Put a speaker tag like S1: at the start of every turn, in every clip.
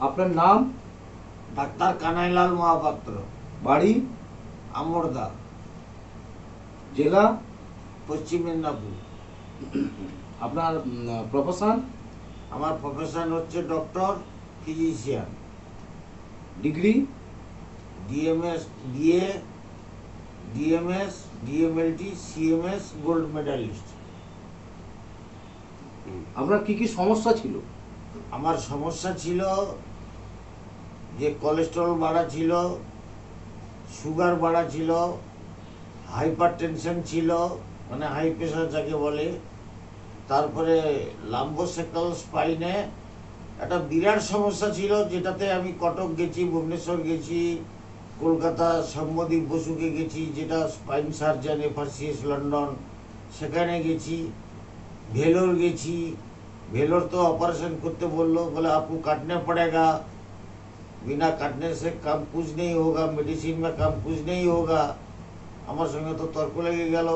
S1: আপনার নাম?
S2: ডাক্তার কানাইলাল মহাপাত্র,
S1: বাড়ি?
S2: আমরদা,
S1: জেলা?
S2: পশ্চিম মেদিনীপুর।
S1: আপনার প্রফেশন?
S2: আমার প্রফেশন হচ্ছে doctor, physician.
S1: Degree?
S2: DMS, DA, DMS, DMLT, CMS, gold medallist.
S1: আপনার কি কি সমস্যা ছিল?
S2: আমার সমস্যা ছিল যে কোলেস্টেরল বাড়া ছিল, সুগার বাড়া ছিল, হাইপার টেনশন ছিল, মানে হাই প্রেশার যাকে বলে। তারপরে লাম্বোসেকাল স্পাইনে একটা বিরাট সমস্যা ছিল, যেটাতে আমি কটক গেছি, ভুবনেশ্বর গেছি, কলকাতা সম্মদীপ বসুকে গেছি, যেটা স্পাইন সার্জন FRCS লন্ডন, সেখানে গেছি। ভেলোর গেছি, ভেলোর তো ऑपरेशन করতে বললো, बोला आपको काटना पड़ेगा, बिना काटने से काम कुछ नहीं होगा, मेडिसिन में काम कुछ नहीं होगा। আমার সঙ্গে তো তর্ক লেগে গেল।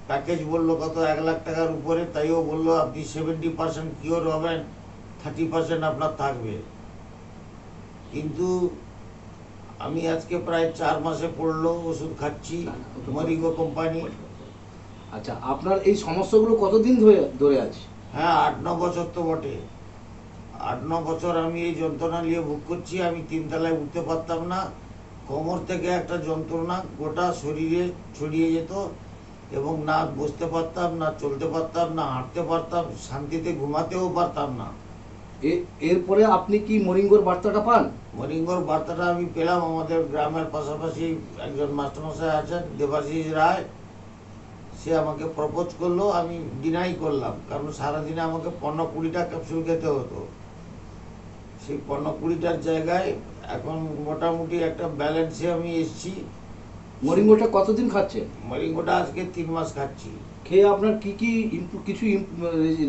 S2: প্যাকেজ বললো কত 1 লাখ টাকার উপরে, তাইও বললো আপনি 70% কিওর হবেন, 30% আপনার থাকবে। কিন্তু আমি আজকে প্রায় 4 মাসে পড়লো ওষুধ খাচ্ছি, মরিঙ্গো কোম্পানি।
S1: আচ্ছা, আপনার এই সমস্যাগুলো কতদিন ধরে আছে?
S2: হ্যাঁ, 8-9 বছর তো বটে। 8-9 বছর আমি এই যন্ত্রণা নিয়ে ভোগ করছি। আমি 3 তলায় উঠতে পারতাম না, কোমর থেকে একটা যন্ত্রণা গোটা শরীরে ছড়িয়ে যেত, এবং না বসতে পারতাম, না চলতে পারতাম, না হাঁটতে পারতাম, শান্তিতে ঘুমাতেও পারতাম না।
S1: এরপরে আপনি কি মরিঙ্গোর বার্তাটা পান?
S2: মরিঙ্গোর বার্তাটা আমি পেলাম। আমাদের গ্রামের পাশাপাশি একজন মাস্টারমশাই আছেন, দেবাশিস রায়, সে আমাকে প্রপোজ করলো। আমি ডিনাই করলাম, কারণ সারাদিনে আমাকে 15-20টা ক্যাপসুল খেতে হতো। সেই 15-20টার জায়গায় এখন মোটামুটি একটা ব্যালেন্সে আমি এসেছি।
S1: মরিঙ্গোটা কতদিন খাচ্ছেন?
S2: মরিঙ্গোটা আজকে 3 মাস খাচ্ছি।
S1: খেয়ে আপনার কি কি কিছু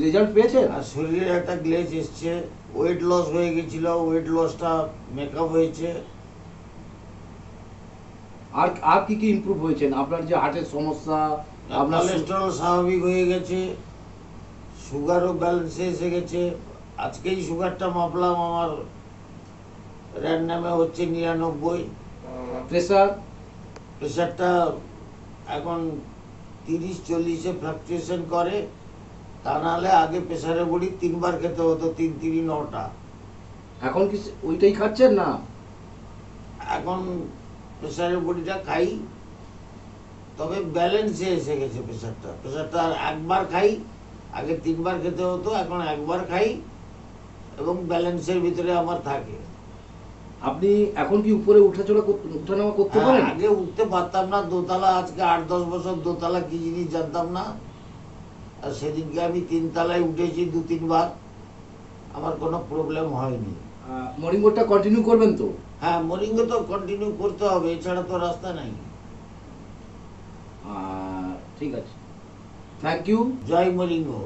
S1: রেজাল্ট পেয়েছেন?
S2: আর শরীরে একটা গ্লেজ এসছে, ওয়েট লস হয়ে গেছিল, ওয়েট লসটা মেকআপ হয়েছে।
S1: আর কি কি ইমপ্রুভ হয়েছেন? আপনার যে হার্টের সমস্যা, আপনার
S2: কোলেস্টেরল স্বাভাবিক হয়ে গেছে, সুগারও ব্যালেন্সে এসে গেছে। আজকেই সুগারটা মাপলাম, আমার র্যান্ডামে হচ্ছে 99।
S1: প্রেসার?
S2: প্রেশারটা এখন 30-40-এ ফ্লাকচুয়েশন করে। তা নাহলে আগে প্রেশারে বড়ি 3 বার খেতে হতো, 3-3-9টা।
S1: এখন কি ওইটাই খাচ্ছেন না?
S2: এখন প্রেশারের বড়িটা খাই, তবে ব্যালেন্সে এসে গেছে প্রেশারটা আর একবার খাই। আগে 3 বার খেতে হতো, এখন একবার খাই, এবং ব্যালেন্সের ভিতরে আমার থাকে।
S1: আপনি এখন কি উপরে উঠানামা করতে পারেন?
S2: আগে উঠতে পারতাম না, দোতলা। আজকে 8-10 বছর দোতলা কি জিনিস জানতাম না। আর সেদিনকে আমি 3 তলায় উঠেছি 2-3 বার, আমার কোনো প্রবলেম হয়নি।
S1: মরিঙ্গোটা কন্টিনিউ করবেন তো?
S2: হ্যাঁ, মরিঙ্গো তো কন্টিনিউ করতে হবে, এছাড়া তো রাস্তা নাই।
S1: ঠিক আছে, থ্যাংক ইউ।
S2: জয় মরিঙ্গো।